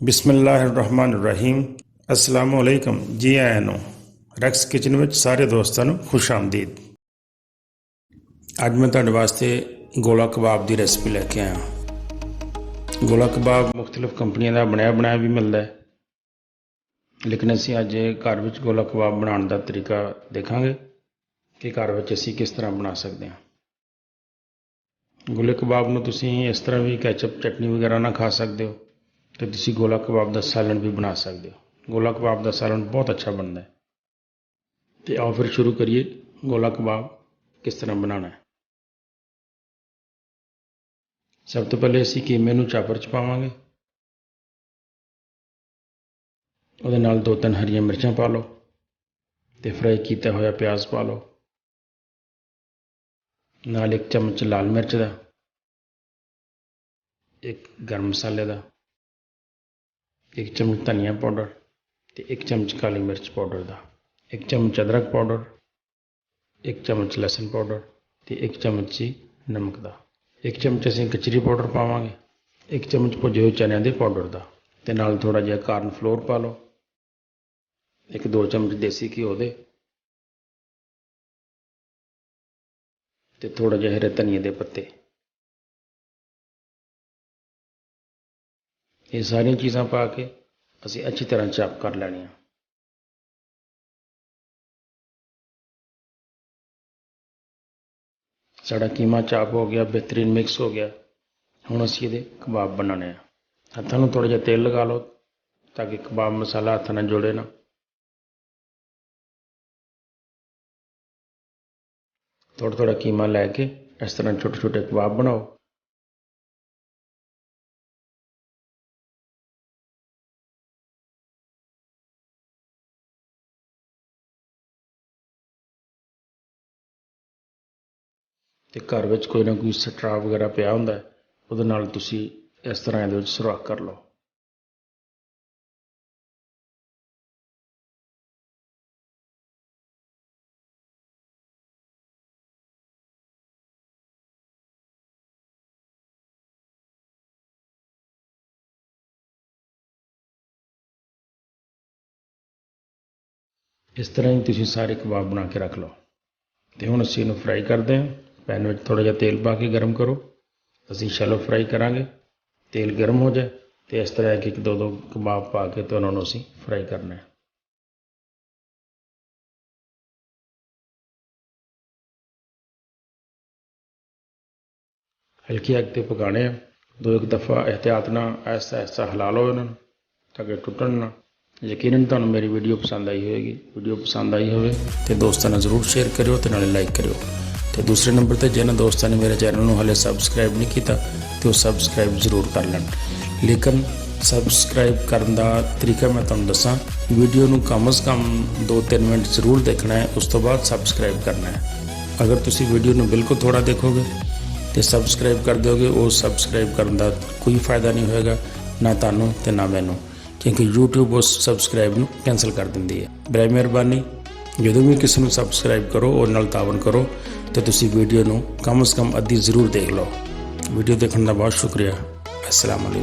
ਬਿਸਮਿਲ੍ਲਾਹਿਰਰਹਿਮਾਨਿਰਰਹੀਮ अस्सलामु अलैकुम जी आया ਨੂੰ ਰੈਕਸ ਕਿਚਨ ਵਿੱਚ ਸਾਰੇ ਦੋਸਤਾਂ ਨੂੰ ਖੁਸ਼ ਆਮਦੀਦ। ਅੱਜ ਮੈਂ ਤੁਹਾਡੇ ਵਾਸਤੇ ਗੋਲਾ ਕਬਾਬ ਦੀ ਰੈਸਪੀ ਲੈ ਕੇ ਆਇਆ। ਗੋਲਾ ਕਬਾਬ ਮੁxtਲਿਫ ਕੰਪਨੀਆਂ ਦਾ ਬਣਾਇਆ ਵੀ ਮਿਲਦਾ ਹੈ, ਲੇਕਿਨ ਅਸੀਂ ਅੱਜ ਘਰ ਵਿੱਚ ਗੋਲਾ ਕਬਾਬ ਬਣਾਉਣ ਦਾ ਤਰੀਕਾ ਦੇਖਾਂਗੇ ਕਿ ਘਰ ਵਿੱਚ ਅਸੀਂ ਕਿਸ ਤਰ੍ਹਾਂ ਬਣਾ ਸਕਦੇ ਹਾਂ। ਗੋਲੇ ਕਬਾਬ ਨੂੰ ਤੁਸੀਂ ਇਸ ਤਰ੍ਹਾਂ ਵੀ ਕੈਚਅਪ ਚਟਨੀ ਵਗੈਰਾ ਨਾਲ ਖਾ ਸਕਦੇ ਹੋ ਤੇ ਤੁਸੀਂ ਗੋਲਾ ਕਬਾਬ ਦਾ ਸੈਲਡ ਵੀ ਬਣਾ ਸਕਦੇ ਹੋ। ਗੋਲਾ ਕਬਾਬ ਦਾ ਸੈਲਡ ਬਹੁਤ ਅੱਛਾ ਬਣਦਾ ਹੈ। ਤੇ ਆਓ ਫਿਰ ਸ਼ੁਰੂ ਕਰੀਏ ਗੋਲਾ ਕਬਾਬ ਕਿਸ ਤਰ੍ਹਾਂ ਬਣਾਉਣਾ ਹੈ। ਸਭ ਤੋਂ ਪਹਿਲੇ ਅਸੀਂ ਕੀਮੇ ਨੂੰ ਚਾਪਰ 'ਚ ਪਾਵਾਂਗੇ। ਉਹਦੇ ਨਾਲ 2-3 ਹਰੀਆਂ ਮਿਰਚਾਂ ਪਾ ਲਓ ਤੇ ਫਰਾਈ ਕੀਤਾ ਹੋਇਆ ਪਿਆਜ਼ ਪਾ ਲਓ, ਨਾਲ 1 ਚਮਚ ਲਾਲ ਮਿਰਚ ਦਾ, 1 ਗਰਮ ਮਸਾਲੇ ਦਾ, 1 ਚਮਚ ਧਨੀਆ ਪਾਊਡਰ ਤੇ 1 ਚਮਚ ਕਾਲੀ ਮਿਰਚ ਪਾਊਡਰ ਦਾ, 1 ਚਮਚ ਅਦਰਕ ਪਾਊਡਰ, 1 ਚਮਚ ਲਸਣ ਪਾਊਡਰ ਤੇ 1 ਚਮਚ ਨਮਕ ਦਾ, 1 ਚਮਚ ਅਸੀਂ ਕਚਰੀ ਪਾਊਡਰ ਪਾਵਾਂਗੇ, 1 ਚਮਚ ਭੁੱਜੇ ਹੋਏ ਚਨਿਆਂ ਦੇ ਪਾਊਡਰ ਦਾ ਤੇ ਨਾਲ ਥੋੜ੍ਹਾ ਜਿਹਾ ਕਾਰਨ ਫਲੋਰ ਪਾ ਲਓ, 1-2 ਚਮਚ ਦੇਸੀ ਘਿਓ ਦੇ ਤੇ ਥੋੜ੍ਹਾ ਜਿਹਾ ਹਰੇ ਧਨੀਏ ਦੇ ਪੱਤੇ। ਇਹ ਸਾਰੀਆਂ ਚੀਜ਼ਾਂ ਪਾ ਕੇ ਅਸੀਂ ਅੱਛੀ ਤਰ੍ਹਾਂ ਚਾਪ ਕਰ ਲੈਣੀਆਂ। ਸਾਡਾ ਕੀਮਾ ਚਾਪ ਹੋ ਗਿਆ, ਬਿਹਤਰੀਨ ਮਿਕਸ ਹੋ ਗਿਆ। ਹੁਣ ਅਸੀਂ ਇਹਦੇ ਕਬਾਬ ਬਣਾਉਣੇ ਆ। ਹੱਥਾਂ ਨੂੰ ਥੋੜ੍ਹਾ ਜਿਹਾ ਤੇਲ ਲਗਾ ਲਓ ਤਾਂ ਕਿ ਕਬਾਬ ਮਸਾਲਾ ਹੱਥਾਂ ਨਾਲ ਜੁੜੇ ਨਾ। ਥੋੜ੍ਹਾ ਕੀਮਾ ਲੈ ਕੇ ਇਸ ਤਰ੍ਹਾਂ ਛੋਟੇ ਕਬਾਬ ਬਣਾਓ। ਤੇ ਘਰ ਵਿੱਚ ਕੋਈ ਨਾ ਕੋਈ ਸਟਰਾ ਵਗੈਰਾ ਪਿਆ ਹੁੰਦਾ, ਉਹਦੇ ਨਾਲ ਤੁਸੀਂ ਇਸ ਤਰ੍ਹਾਂ ਇਹਦੇ ਵਿੱਚ ਸੁਰਾਖ ਕਰ ਲਓ। ਇਸ ਤਰ੍ਹਾਂ ਹੀ ਤੁਸੀਂ ਸਾਰੇ ਕਬਾਬ ਬਣਾ ਕੇ ਰੱਖ ਲਓ। ਤੇ ਹੁਣ ਅਸੀਂ ਇਹਨੂੰ ਫਰਾਈ ਕਰਦੇ ਹਾਂ। ਪੈਨ ਵਿੱਚ ਥੋੜ੍ਹਾ ਜਿਹਾ ਤੇਲ ਪਾ ਕੇ ਗਰਮ ਕਰੋ। ਅਸੀਂ ਸ਼ੈਲੋ ਫਰਾਈ ਕਰਾਂਗੇ। ਤੇਲ ਗਰਮ ਹੋ ਜਾਏ ਤੇ ਇਸ ਤਰ੍ਹਾਂ 1-2 ਕਬਾਬ ਪਾ ਕੇ ਤੇ ਉਹਨਾਂ ਨੂੰ ਅਸੀਂ ਫਰਾਈ ਕਰਨਾ ਹੈ। ਹਲਕੀ ਅੱਗ 'ਤੇ ਪਕਾਉਣੇ ਆ। 2-1 ਦਫਾ ਇਹਤਿਆਤ ਨਾਲ ਐਸਾ ਹਿਲਾ ਲਓ ਇਹਨਾਂ ਨੂੰ ਤਾਂ ਕਿ ਟੁੱਟਣ ਨਾ। ਯਕੀਨਨ ਤੁਹਾਨੂੰ ਮੇਰੀ ਵੀਡੀਓ ਪਸੰਦ ਆਈ ਹੋਵੇਗੀ। ਵੀਡੀਓ ਪਸੰਦ ਆਈ ਹੋਵੇ ਤੇ ਦੋਸਤਾਂ ਨਾਲ ਜ਼ਰੂਰ ਸ਼ੇਅਰ ਕਰਿਓ ਤੇ ਨਾਲੇ ਲਾਈਕ ਕਰਿਓ। ਤੇ ਦੂਸਰੇ ਨੰਬਰ 'ਤੇ ਜਿਹਨਾਂ ਦੋਸਤਾਂ ਨੇ ਮੇਰੇ ਚੈਨਲ ਨੂੰ ਹਾਲੇ ਸਬਸਕ੍ਰਾਈਬ ਨਹੀਂ ਕੀਤਾ ਤੇ ਉਹ ਸਬਸਕ੍ਰਾਈਬ ਜ਼ਰੂਰ ਕਰ ਲੈਣ। ਲੇਕਿਨ ਸਬਸਕ੍ਰਾਈਬ ਕਰਨ ਦਾ ਤਰੀਕਾ ਮੈਂ ਤੁਹਾਨੂੰ ਦੱਸਾਂ। ਵੀਡੀਓ ਨੂੰ ਕਮ ਸੇ ਕਮ 2-3 ਮਿੰਟ ਜ਼ਰੂਰ ਦੇਖਣਾ ਹੈ, ਉਸ ਤੋਂ ਬਾਅਦ ਸਬਸਕ੍ਰਾਈਬ ਕਰਨਾ ਹੈ। ਅਗਰ ਤੁਸੀਂ ਵੀਡੀਓ ਨੂੰ ਬਿਲਕੁਲ ਥੋੜ੍ਹਾ ਦੇਖੋਗੇ ਤੇ ਸਬਸਕ੍ਰਾਈਬ ਕਰ ਦਿਓਗੇ, ਉਹ ਸਬਸਕ੍ਰਾਈਬ ਕਰਨ ਦਾ ਕੋਈ ਫਾਇਦਾ ਨਹੀਂ ਹੋਏਗਾ, ਨਾ ਤੁਹਾਨੂੰ ਤੇ ਨਾ ਮੈਨੂੰ, ਕਿਉਂਕਿ YouTube ਉਸ ਸਬਸਕ੍ਰਾਈਬ ਨੂੰ ਕੈਂਸਲ ਕਰ ਦਿੰਦੀ ਹੈ। ਬੜੀ ਮਿਹਰਬਾਨੀ, ਜਦੋਂ ਵੀ ਕਿਸੇ ਨੂੰ ਸਬਸਕ੍ਰਾਈਬ ਕਰੋ ਉਹ ਨਾਲ ਤਾਵਨ ਕਰੋ ਤੇ ਤੁਸੀਂ ਵੀਡੀਓ ਨੂੰ ਕਮ ਸੇ ਕਮ ਅੱਧੀ ਜ਼ਰੂਰ ਦੇਖ ਲਓ। ਵੀਡੀਓ ਦੇਖਣ ਦਾ ਬਹੁਤ ਸ਼ੁਕਰੀਆ। अस्सलाम वालेकुम।